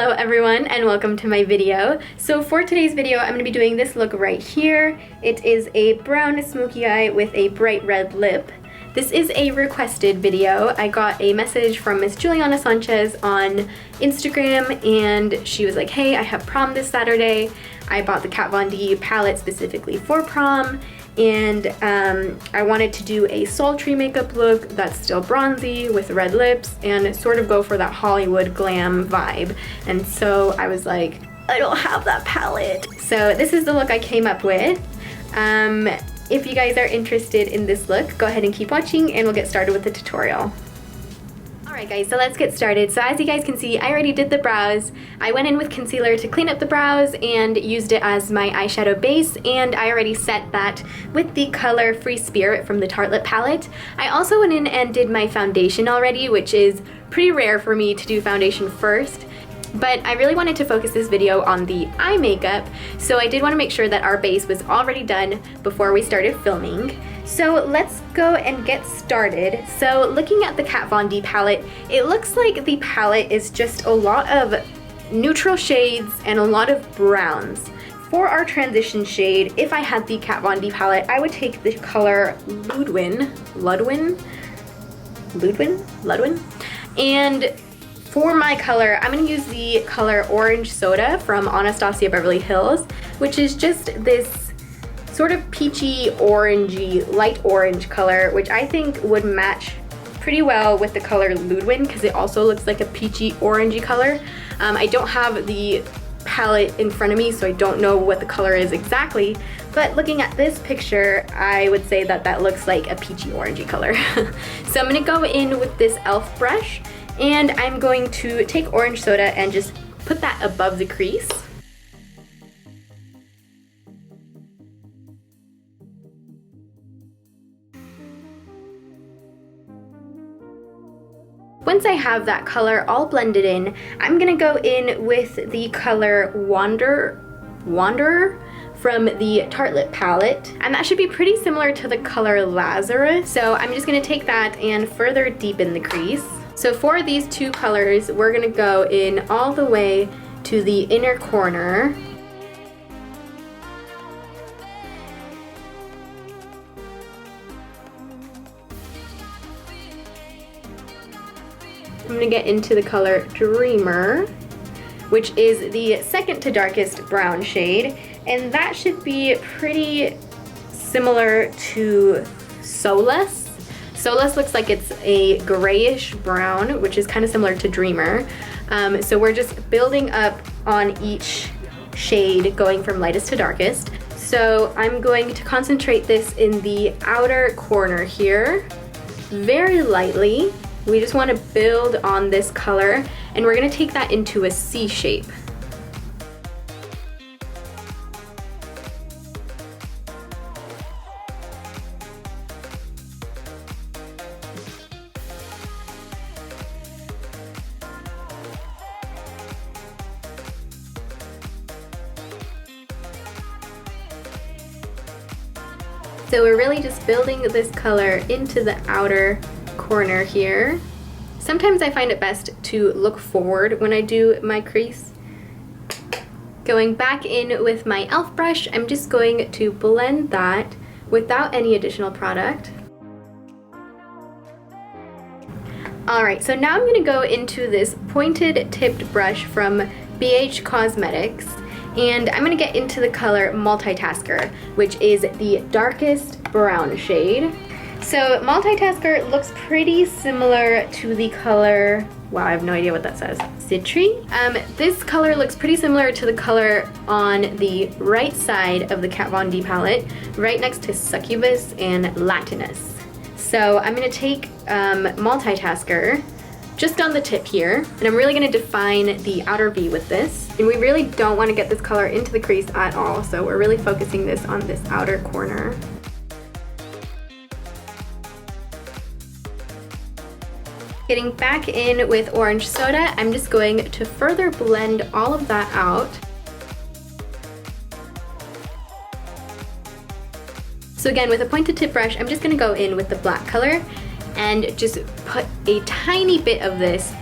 Hello everyone and welcome to my video. So for today's video, I'm going to be doing this look right here. It is a brown smoky eye with a bright red lip. This is a requested video. I got a message from Miss Juliana Sanchez on Instagram and she was like, hey, I have prom this Saturday. I bought the Kat Von D palette specifically for prom and I wanted to do a sultry makeup look that's still bronzy with red lips and sort of go for that Hollywood glam vibe. And so I was like, I don't have that palette. So this is the look I came up with. If you guys are interested in this look, go ahead and keep watching and we'll get started with the tutorial. Alright guys, so let's get started. So as you guys can see, I already did the brows. I went in with concealer to clean up the brows and used it as my eyeshadow base, and I already set that with the color Free Spirit from the Tartelette palette. I also went in and did my foundation already, which is pretty rare for me to do foundation first. But I really wanted to focus this video on the eye makeup, so I did want to make sure that our base was already done before we started filming. So let's go and get started. So looking at the Kat Von D palette, it looks like the palette is just a lot of neutral shades and a lot of browns. For our transition shade, if I had the Kat Von D palette, I would take the color Ludwin, and for my color, I'm going to use the color Orange Soda from Anastasia Beverly Hills, which is just this sort of peachy, orangey, light orange color, which I think would match pretty well with the color Ludwin because it also looks like a peachy, orangey color. I don't have the palette in front of me, so I don't know what the color is exactly, but looking at this picture, I would say that that looks like a peachy, orangey color. So I'm going to go in with this e.l.f. brush, and I'm going to take Orange Soda and just put that above the crease. Once I have that color all blended in, I'm gonna go in with the color Wanderer from the Tartelette palette, and that should be pretty similar to the color Lazarus. So I'm just gonna take that and further deepen the crease. So for these two colors, we're gonna go in all the way to the inner corner. I'm gonna get into the color Dreamer, which is the second to darkest brown shade, and that should be pretty similar to Solace. Solace looks like it's a grayish brown, which is kind of similar to Dreamer. So we're just building up on each shade, going from lightest to darkest. So I'm going to concentrate this in the outer corner here, very lightly. We just want to build on this color, and we're going to take that into a C shape. So we're really just building this color into the outer corner here. Sometimes I find it best to look forward when I do my crease. Going back in with my e.l.f. brush, I'm just going to blend that without any additional product. Alright, so now I'm going to go into this pointed tipped brush from BH Cosmetics, and I'm going to get into the color Multitasker, which is the darkest brown shade. So Multitasker looks pretty similar to the color, wow, I have no idea what that says, Citry. This color looks pretty similar to the color on the right side of the Kat Von D palette, right next to Succubus and Latinus. So I'm going to take Multitasker just on the tip here, and I'm really going to define the outer V with this. And we really don't want to get this color into the crease at all, so we're really focusing this on this outer corner. Getting back in with Orange Soda, I'm just going to further blend all of that out. So again, with a pointed tip brush, I'm just going to go in with the black color and just put a tiny bit of this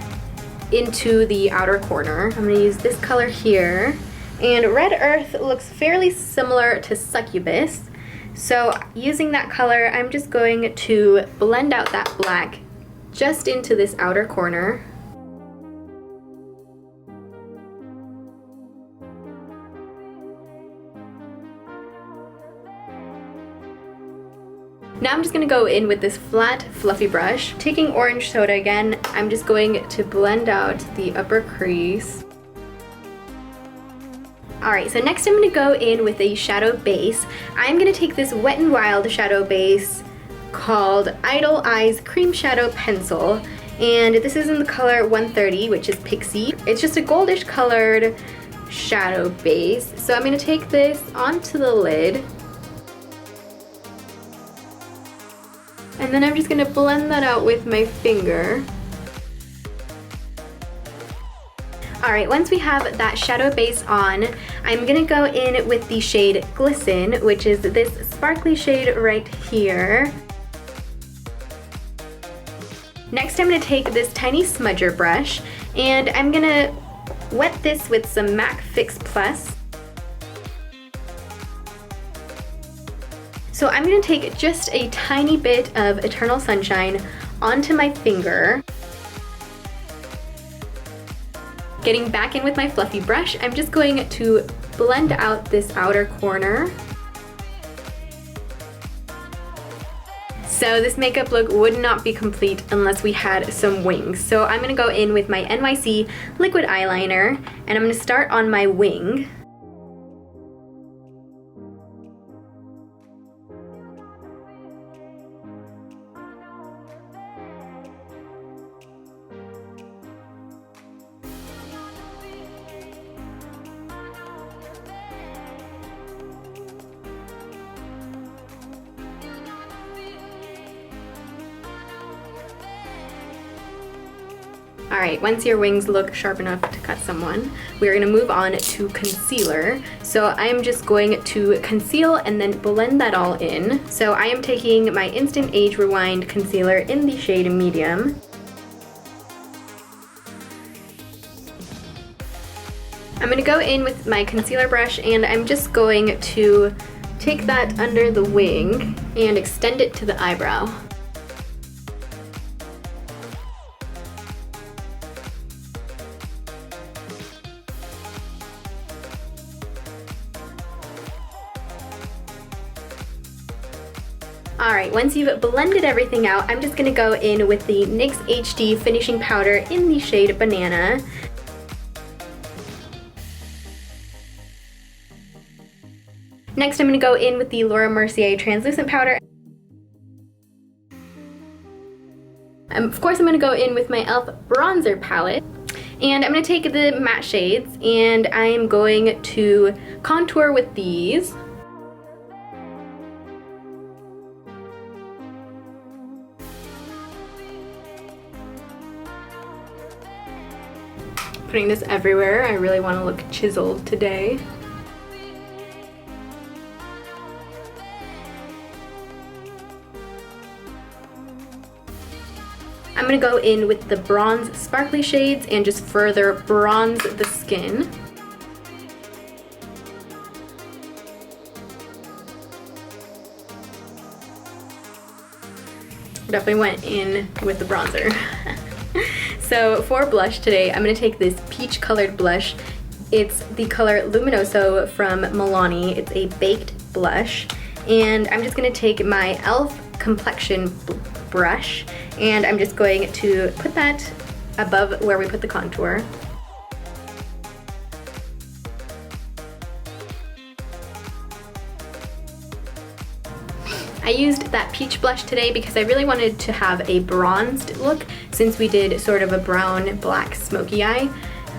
into the outer corner. I'm gonna use this color here. And Red Earth looks fairly similar to Succubus. So using that color, I'm just going to blend out that black just into this outer corner. Now I'm just going to go in with this flat, fluffy brush. Taking orange soda again, I'm just going to blend out the upper crease. Alright, so next I'm going to go in with a shadow base. I'm going to take this Wet n Wild shadow base called Idle Eyes Cream Shadow Pencil. And this is in the color 130, which is Pixie. It's just a goldish colored shadow base. So I'm going to take this onto the lid. And then I'm just going to blend that out with my finger. Alright, once we have that shadow base on, I'm going to go in with the shade Glisten, which is this sparkly shade right here. Next I'm going to take this tiny smudger brush, and I'm going to wet this with some MAC Fix Plus. So I'm going to take just a tiny bit of Eternal Sunshine onto my finger. Getting back in with my fluffy brush, I'm just going to blend out this outer corner. So this makeup look would not be complete unless we had some wings. So I'm going to go in with my NYC liquid eyeliner, and I'm going to start on my wing. Alright, once your wings look sharp enough to cut someone, we're going to move on to concealer. So I'm just going to conceal and then blend that all in. So I am taking my Instant Age Rewind concealer in the shade Medium. I'm going to go in with my concealer brush, and I'm just going to take that under the wing and extend it to the eyebrow. Alright, once you've blended everything out, I'm just going to go in with the NYX HD Finishing Powder in the shade Banana. Next I'm going to go in with the Laura Mercier Translucent Powder. Of course I'm going to go in with my e.l.f. Bronzer Palette. And I'm going to take the matte shades, and I am going to contour with these. Putting this everywhere. I really want to look chiseled today. I'm going to go in with the bronze sparkly shades and just further bronze the skin. Definitely went in with the bronzer. So for blush today, I'm going to take this peach colored blush. It's the color Luminoso from Milani. It's a baked blush. And I'm just going to take my e.l.f. Complexion brush, and I'm just going to put that above where we put the contour. I used that peach blush today because I really wanted to have a bronzed look since we did sort of a brown black smoky eye.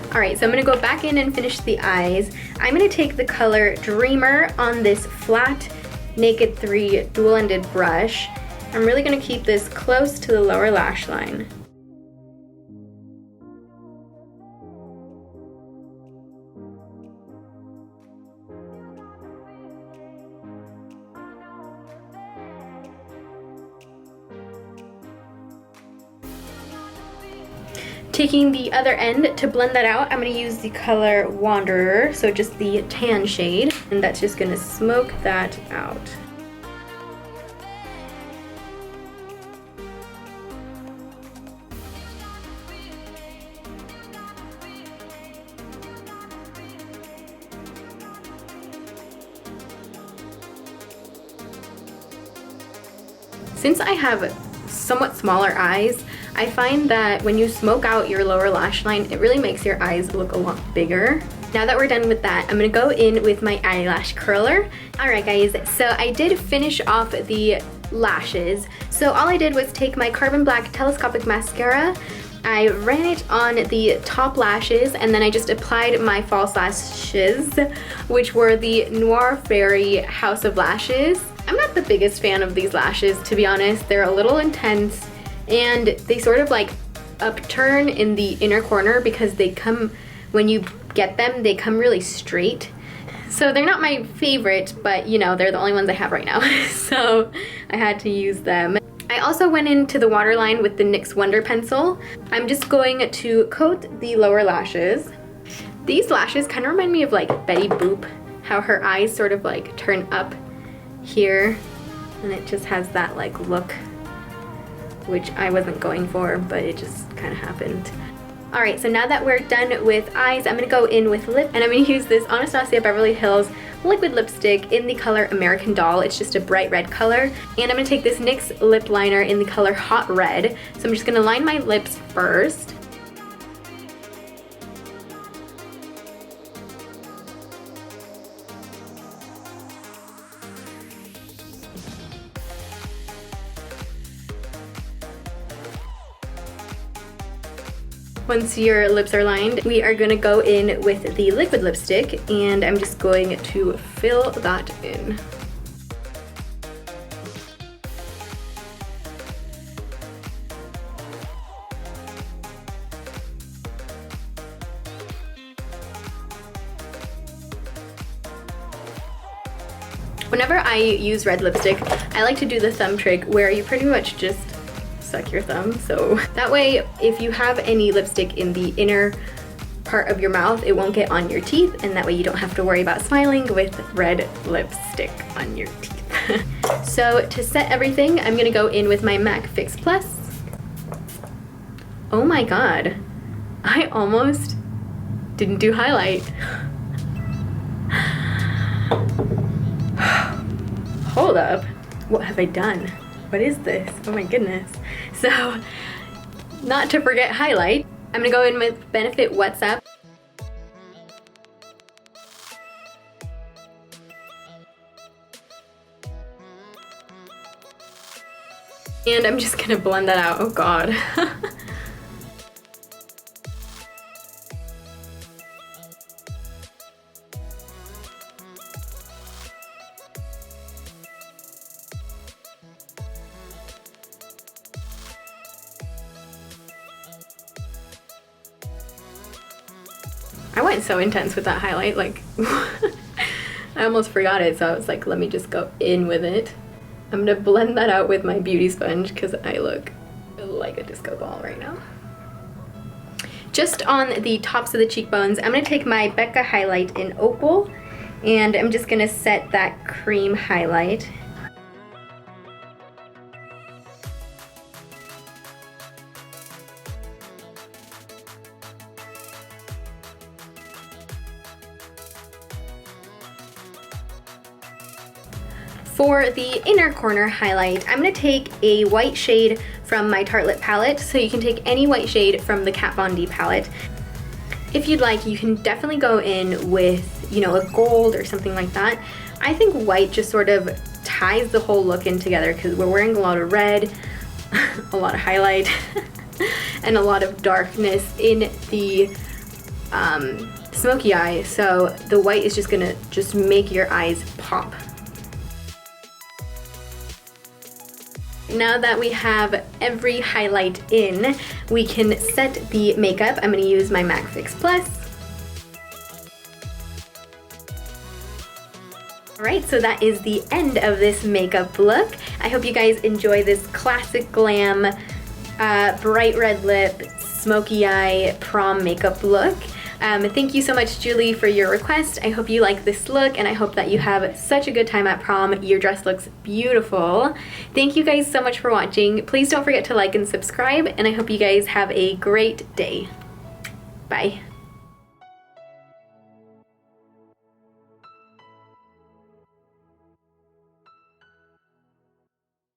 Alright, so I'm going to go back in and finish the eyes. I'm going to take the color Dreamer on this flat Naked 3 dual-ended brush. I'm really going to keep this close to the lower lash line. taking the other end to blend that out, I'm going to use the color Wanderer, so just the tan shade, and that's just going to smoke that out. Since I have somewhat smaller eyes, I find that when you smoke out your lower lash line, it really makes your eyes look a lot bigger. Now that we're done with that, I'm gonna go in with my eyelash curler. Alright guys, so I did finish off the lashes. So all I did was take my Carbon Black Telescopic Mascara, I ran it on the top lashes, and then I just applied my false lashes, which were the Noir Fairy House of Lashes. I'm not the biggest fan of these lashes, to be honest. They're a little intense, and they sort of like upturn in the inner corner because they come, when you get them, they come really straight. So they're not my favorite, but you know, they're the only ones I have right now. So I had to use them. I also went into the waterline with the NYX Wonder Pencil. I'm just going to coat the lower lashes. These lashes kind of remind me of like Betty Boop, how her eyes sort of like turn up here, and it just has that like look, which I wasn't going for, but it just kind of happened. Alright, so now that we're done with eyes, I'm going to go in with lip, and I'm going to use this Anastasia Beverly Hills liquid lipstick in the color American Doll. It's just a bright red color, and I'm going to take this NYX lip liner in the color Hot Red. So I'm just going to line my lips first. Once your lips are lined, we are going to go in with the liquid lipstick, and I'm just going to fill that in. Whenever I use red lipstick, I like to do the thumb trick where you pretty much just suck your thumb, so that way if you have any lipstick in the inner part of your mouth, it won't get on your teeth, and that way you don't have to worry about smiling with red lipstick on your teeth. So to set everything, I'm gonna go in with my MAC Fix Plus. Oh my god, I almost didn't do highlight. Hold up, what have I done? What is this? Oh my goodness. So, not to forget highlight, I'm gonna go in with Benefit What's Up. And I'm just gonna blend that out. Oh god. I went so intense with that highlight, like I almost forgot it, so I was like, let me just go in with it. I'm gonna blend that out with my beauty sponge because I look like a disco ball right now. Just on the tops of the cheekbones, I'm gonna take my Becca highlight in Opal, and I'm just gonna set that cream highlight. For the inner corner highlight, I'm going to take a white shade from my Tartelette palette, so you can take any white shade from the Kat Von D palette. If you'd like, you can definitely go in with, you know, a gold or something like that. I think white just sort of ties the whole look in together because we're wearing a lot of red, a lot of highlight, and a lot of darkness in the smoky eye, so the white is just going to make your eyes pop. Now that we have every highlight in, we can set the makeup. I'm going to use my MAC Fix Plus. Alright, so that is the end of this makeup look. I hope you guys enjoy this classic glam, bright red lip, smoky eye prom makeup look. Thank you so much, Julie, for your request. I hope you like this look, and I hope that you have such a good time at prom. Your dress looks beautiful. Thank you guys so much for watching. Please don't forget to like and subscribe, and I hope you guys have a great day. Bye.